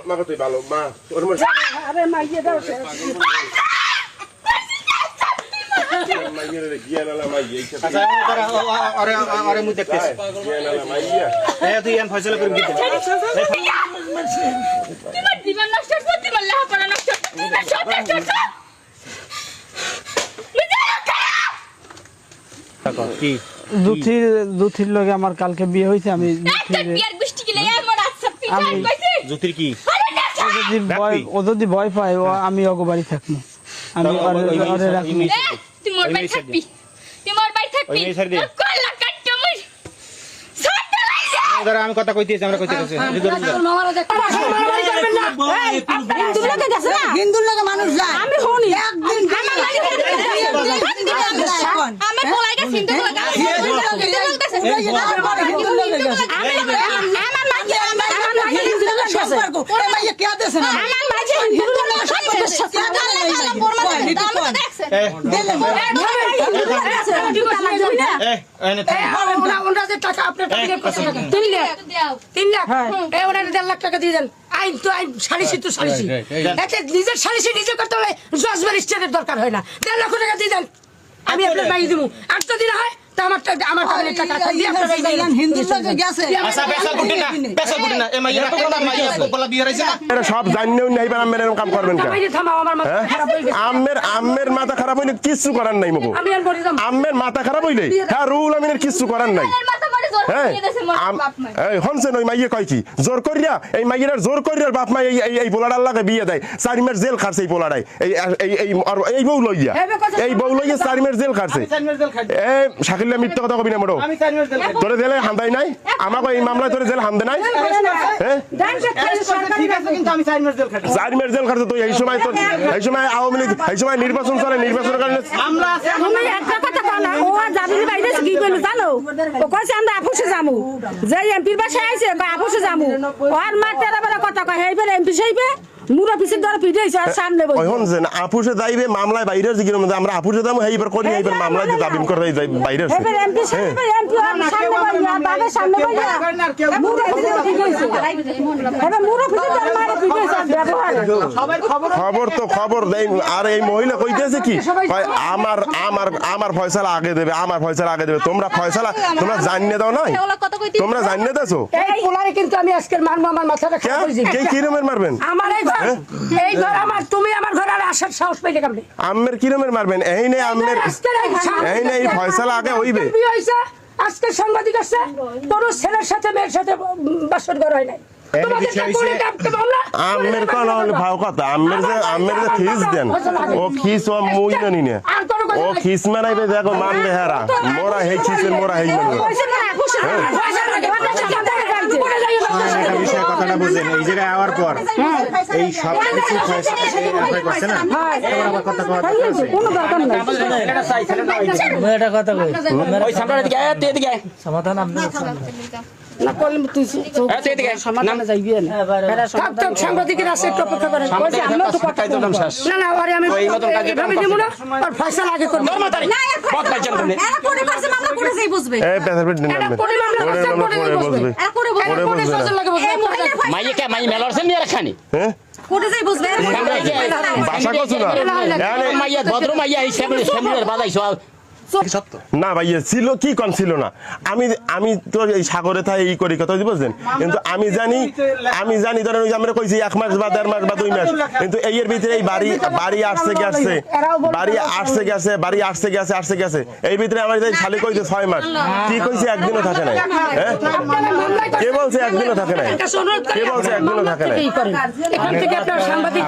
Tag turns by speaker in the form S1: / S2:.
S1: Mago tuh balok ma.
S2: Ada magi dah.
S1: Magi ada dia nala magi.
S3: Asal orang muda pes.
S1: Dia nala magi ya.
S3: Tu yang Faisal per gitu.
S4: Timar di mana nafsu timar lah para nafsu. Timar nafsu.
S3: কি
S2: দুথির লগে আমার কালকে বিয়ে হইছে আমি
S4: বিয়ার গুষ্টি গিলে আমার আচ্ছা পিছান কইছে
S3: জুতির কি
S2: ও যদি ভয় পায় ও আমি ওগো বাড়ি থাকবো আমি ওরে রাখবো
S4: তোমার বাড়ি থাকবি তোমার বাড়ি থাকবি কল্লা কাটতে মুই সাথে লাইছে
S3: ধর আমি কথা কইতেছি আমরা কইতেছি
S5: মামারা দেখ মারামারি করবেন না হিন্দুর লাগে গেছে না হিন্দুর লাগে মানুষ যায় আমি শুনি একদিন
S4: আমি বলাই গেছি হিন্দু লাগে আমার মাঝে
S5: হিন্দুর লাগে সম্পর্ক ওরে মাইয়া কে দেছে না
S4: আমার মাঝে হিন্দুর লাগে সম্পর্ক
S5: ওনারা যে টাকা আপনার টাকা কত টাকা 3 লাখ 3 লাখ এই ওনারা 1.5 লাখ টাকা দিয়ে দেন আইন তো আইন সালিসি তো সালিসি এতে নিজের সালিসি নিজে করতে হলে জজ ম্যাজিস্ট্রেটের দরকার হয় না 1.5 লাখ টাকা দিয়ে দেন আমি আপনার বাড়ি দেবো আর যদি না হয় তা আমার টাকা দিয়ে আপনার হিন্দুর লাগে গেছে
S3: আচ্ছা পেশা গুটি না এ মাইয়া তো না মাইয়া গোপালা বিয়ে হইছে না
S1: এরা সব জাননেও নাই পারেন মেরে কাম করবেন কেন
S5: আমি থামাও আমার মাথা খারাপ হয়ে গেছে
S1: আম্মের মাথা খারাপ হইলে কিছু করার নাই মগো
S5: আমি আর বলি দাম
S1: আম্মের মাথা খারাপ হইলে হ্যাঁ রুল আমিনের কিছু করার নাই
S4: মাথা মারে জোর দিয়ে দেছে মোর বাপ মা
S1: এই হনছেন ওই মাইয়ে কয় কি জোর করিয়া এই মাইয়ের জোর করিয়া বাপ মা এই পোলাডার লাগে বিয়ে দেয় 4 মাস জেল খাটছে এই পোলাডাই এই বউ লইয়া এই বউ লইয়া 4 মাস জেল খাটছে এই শাকিলা মিথ্যা কথা কবি না মোড়ো
S3: আমি 4 মাস জেল
S1: তোরে জেলে হান্দাই নাই আমাকে এই মামলায় তোরে জেল হান্দে নাই হ্যাঁ
S3: ঠিক আছে কিন্তু আমি 4 মাস জেল খাটি
S1: 4 মাস জেল খাটছে তুই এই সময় আওয়ামী লীগ এই সময় নির্বাচন চলে নির্বাচনের কারণে
S3: মামলা আছে
S5: আমি একটা কথা কও না ও জাবির বাইরে কি কইলো জানো ও কইছে আমরা আপুসে যামু যে এমপির বাসায় আইছে বা আপুসে যামু আর মাতের আবার কথা কয় হেইবে এমপি সাইবে মুরা পিছে ধরে পিটাইছে আর সামনে বই
S1: ওই হনছেন আপুসে যাইবে মামলায় বাইরের জিগির মধ্যে আমরা আপুসে যাবো এইবার করি এইবার মামলায় যে দাবিম করে যাই বাইরের
S5: হেইবে এমপি সাইবে এমপি আর সামনে বই আর বাবা সামনে বই মুরা পিছে পিটাইছে হেইবে মুরা পিছে ধরে মারে পিটাইছে ব্যবহার
S3: সবাই
S1: খবর দেই আর এই মহিলা কইতেছে কি ভাই আমার ফয়সালা আগে দেবে তোমরা ফয়সালা তোমরা জানিয়ে দাও নাই তোমরা জানিয়ে দাও
S5: এই পোলারে কিন্তু আমি আজকে মারবো আমার মাথাটা খারাপ হইছে
S1: কে কি রকমের মারবেন
S5: আমার এই ঘর আমার তুমি আমার ঘরে আর আসার সাহস পাইলে কেমনে
S1: আম্মের কি রকমের মারবেন এই নে আম্মের এই নে এই ফয়সালা আগে হইবে
S5: বিয়ে হইছে আজকে সাংবাদিক আছে তোর ছেলের সাথে মেয়ের সাথে বাসর ঘর হয় নাই
S1: আম্মের কোন ভাও কথা আম্মের যে খিস দেন ও খিস ও মুই জানি না ও খিস মারাইবে দেখো মানবে হারা মোরা হেই খিসের মোরা হেই মানে
S3: বিষয় কথাটা বুঝেন এই জায়গায় আওয়ার পর এই সব কিছু অ্যাপ্লাই করছে না এবার আবার কথা কথা আছে
S5: কোনো দরকার নাই
S3: এটা চাই ছেলেটা
S2: এটা কথা কই
S3: ওই সামনে দিকে এদিকে
S2: সমাধান আমরা
S5: না করলে তুই সমাধানে যাইবি না সাংবাদিকের আছে একটু অপেক্ষা করেন আমরা তো কথা না না আরে আমি এইভাবে দেব না আর ফয়সালা আগে করব
S3: বহুত পাইছেন তুমি
S4: এরা পরে পাশে মামলা করে যাই বুঝবে
S1: এই পেছার দিন না
S5: পরে মামলা করে বসবে
S4: এরা করে
S3: মাইয়ে কে মাই মেলরছেন নিয়ে রাখানি
S1: হ্যাঁ
S4: করে যাই বুঝবে
S1: ভাষা কছ না
S3: মাইয়া ভদ্র মাইয়া এই সামনের বাজাইছো
S1: না ভাইয়া ছিল কি কোন ছিল না আমি তো এই সাগরে থাই এই করি কথা বুঝছেন কিন্তু আমি জানি ধরেন ওই যে আমরা কইছি 1 মাস বা 1.5 মাস বা 2 মাস কিন্তু এর ভিতরে এই বাড়ি আসছে গেছে এই ভিতরে আমার শালি কইছে 6 মাস কি কইছে একদিনও থাকে না হ্যাঁ কে বলছে একদিনও থাকে না
S5: এখান থেকে আপনার সাংবাদিক